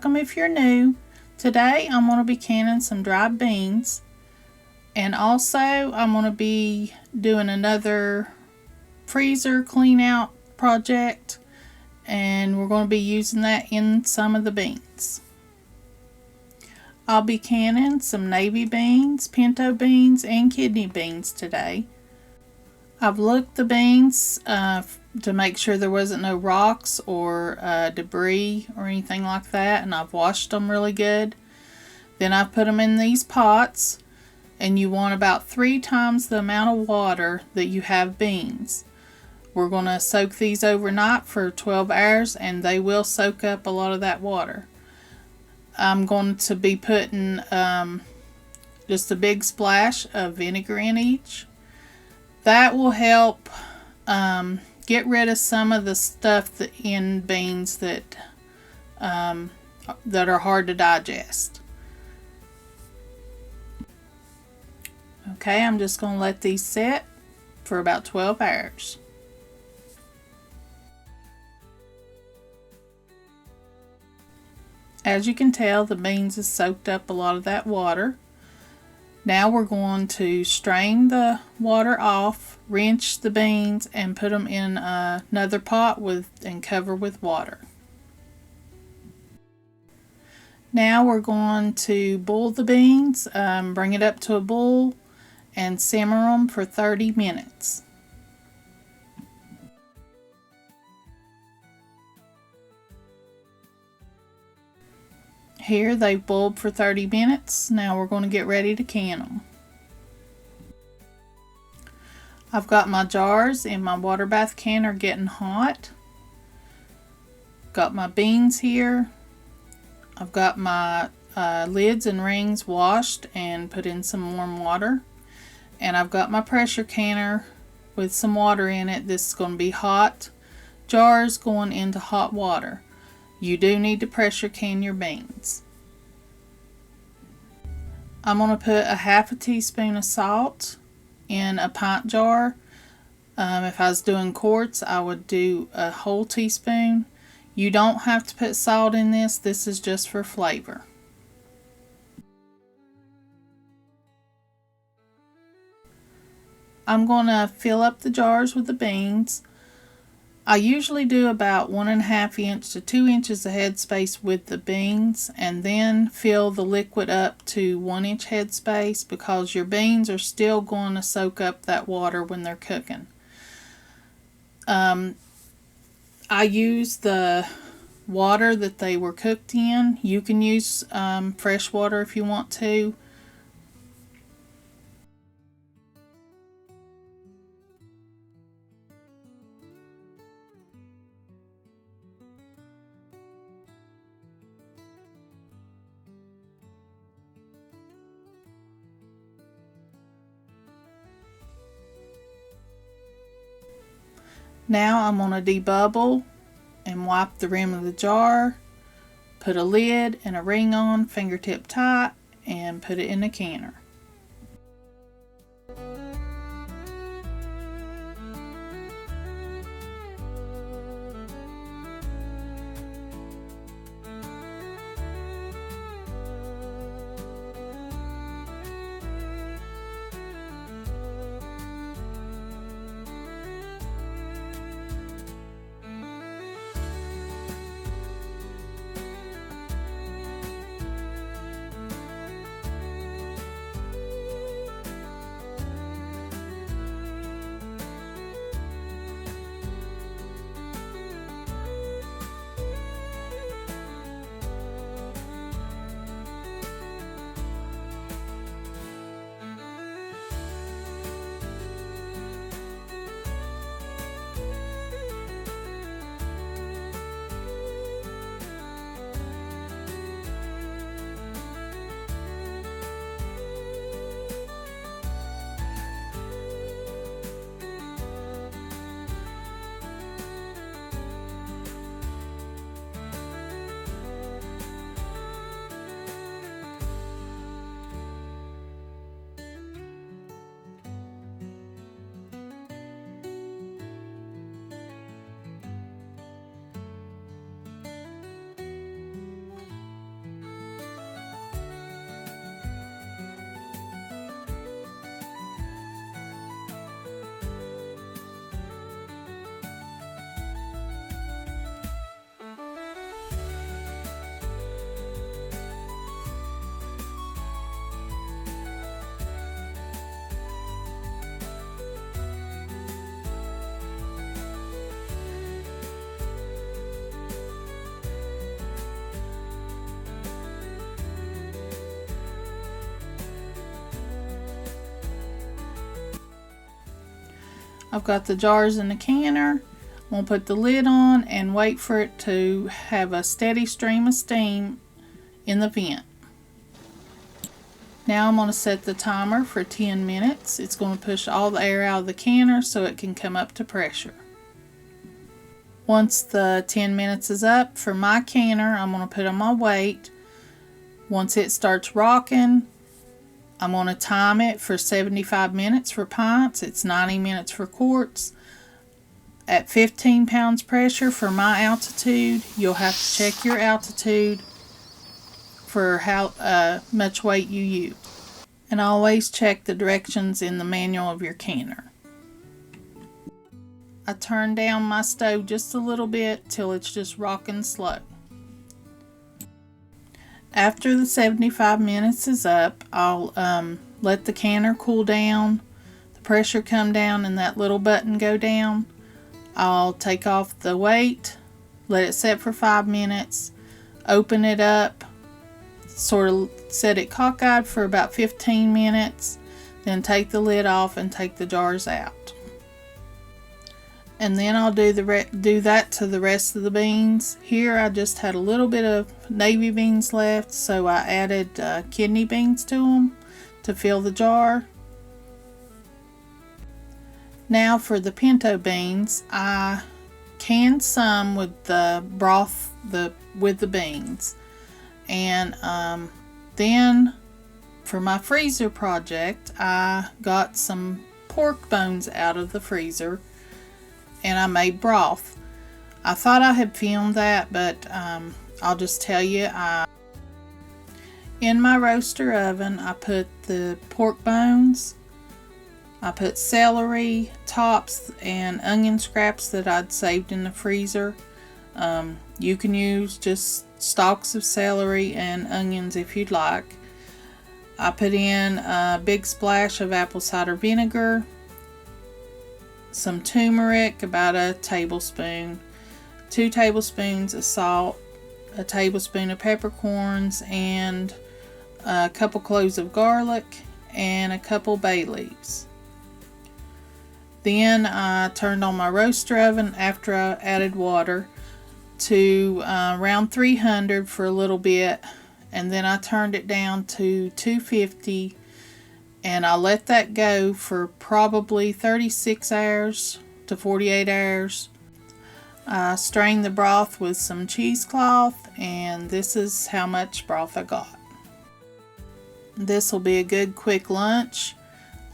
welcome if you're new. Today I'm going to be canning some dried beans, and also I'm going to be doing another freezer clean out project, and we're going to be using that in some of the beans. I'll be canning some navy beans, pinto beans, and kidney beans today. I've looked the beans to make sure there wasn't no rocks or debris or anything like that, and I've washed them really good. Then I put them in these pots, and you want about 3 times the amount of water that you have beans. We're going to soak these overnight for 12 hours, and they will soak up a lot of that water. I'm going to be putting just a big splash of vinegar in each. That will help get rid of some of the stuff in beans that are hard to digest. Okay, I'm just going to let these set for about 12 hours. As you can tell, the beans have soaked up a lot of that water. Now we're going to strain the water off, rinse the beans, and put them in another pot and cover with water. Now we're going to boil the beans, bring it up to a boil, and simmer them for 30 minutes. Here they've boiled for 30 minutes. Now we're going to get ready to can them. I've got my jars in my water bath canner getting hot. Got my beans here. I've got my lids and rings washed and put in some warm water. And I've got my pressure canner with some water in it. This is going to be hot jars going into hot water. You do need to pressure can your beans. I'm going to put a half a teaspoon of salt in a pint jar. If I was doing quarts, I would do a whole teaspoon. You don't have to put salt in this. This is just for flavor. I'm going to fill up the jars with the beans. I usually do about 1.5 inch to 2 inches of headspace with the beans, and then fill the liquid up to 1 inch headspace, because your beans are still going to soak up that water when they're cooking. I use the water that they were cooked in. You can use fresh water if you want to. Now I'm going to debubble and wipe the rim of the jar, put a lid and a ring on, fingertip tight, and put it in the canner. I've got the jars in the canner. I'm going to put the lid on and wait for it to have a steady stream of steam in the vent. Now I'm going to set the timer for 10 minutes. It's going to push all the air out of the canner so it can come up to pressure. Once the 10 minutes is up, for my canner, I'm going to put on my weight. Once it starts rocking, I'm going to time it for 75 minutes for pints. It's 90 minutes for quarts. At 15 pounds pressure for my altitude, you'll have to check your altitude for how much weight you use. And always check the directions in the manual of your canner. I turn down my stove just a little bit till it's just rocking slow. After the 75 minutes is up, I'll let the canner cool down, the pressure come down, and that little button go down. I'll take off the weight, let it set for 5 minutes, open it up, sort of set it cockeyed for about 15 minutes, then take the lid off and take the jars out. And then I'll do that to the rest of the beans. Here I just had a little bit of navy beans left, so I added kidney beans to them to fill the jar. Now for the pinto beans, I canned some with the broth with the beans. And then for my freezer project, I got some pork bones out of the freezer and I made broth. I thought I had filmed that, but I'll just tell you, in my roaster oven, I put the pork bones, I put celery tops and onion scraps that I'd saved in the freezer. You can use just stalks of celery and onions if you'd like. I put in a big splash of apple cider vinegar, some turmeric, about a tablespoon, 2 tablespoons of salt, a tablespoon of peppercorns, and a couple cloves of garlic, and a couple bay leaves. Then I turned on my roaster oven after I added water to around 300 for a little bit, and then I turned it down to 250, and I let that go for probably 36 hours to 48 hours. I strained the broth with some cheesecloth, and this is how much broth I got. This will be a good quick lunch.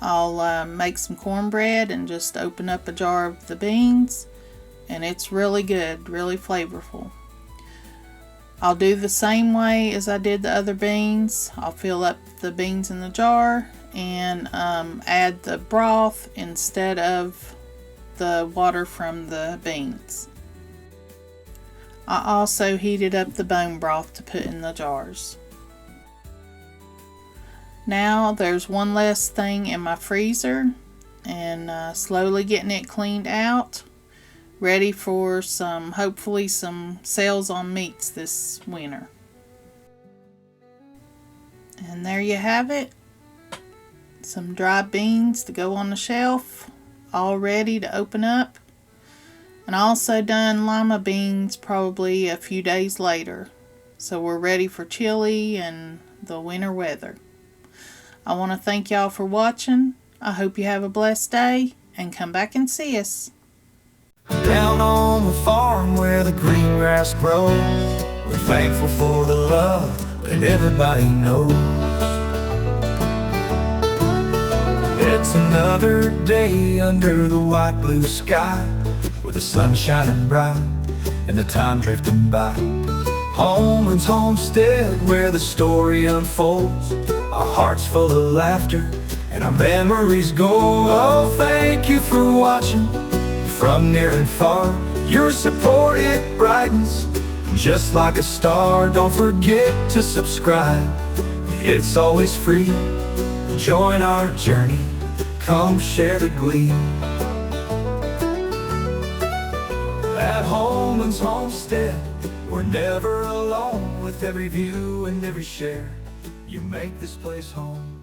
I'll make some cornbread and just open up a jar of the beans, and it's really good, really flavorful. I'll do the same way as I did the other beans. I'll fill up the beans in the jar and add the broth instead of the water from the beans. I also heated up the bone broth to put in the jars. Now there's one less thing in my freezer, and slowly getting it cleaned out, ready for hopefully some sales on meats this winter. And there you have it. Some dry beans to go on the shelf, all ready to open up. And I also done lima beans probably a few days later, so we're ready for chili and the winter weather. I want to thank y'all for watching. I hope you have a blessed day, and come back and see us. Down on the farm where the green grass grows, we're thankful for the love that everybody knows. It's another day under the white blue sky, with the sun shining bright and the time drifting by. Homeland's homestead where the story unfolds, our hearts full of laughter and our memories go. Oh, thank you for watching from near and far. Your support, it brightens just like a star. Don't forget to subscribe, it's always free. Join our journey, come share the glee. At Homeland's homestead, we're never alone. With every view and every share, you make this place home.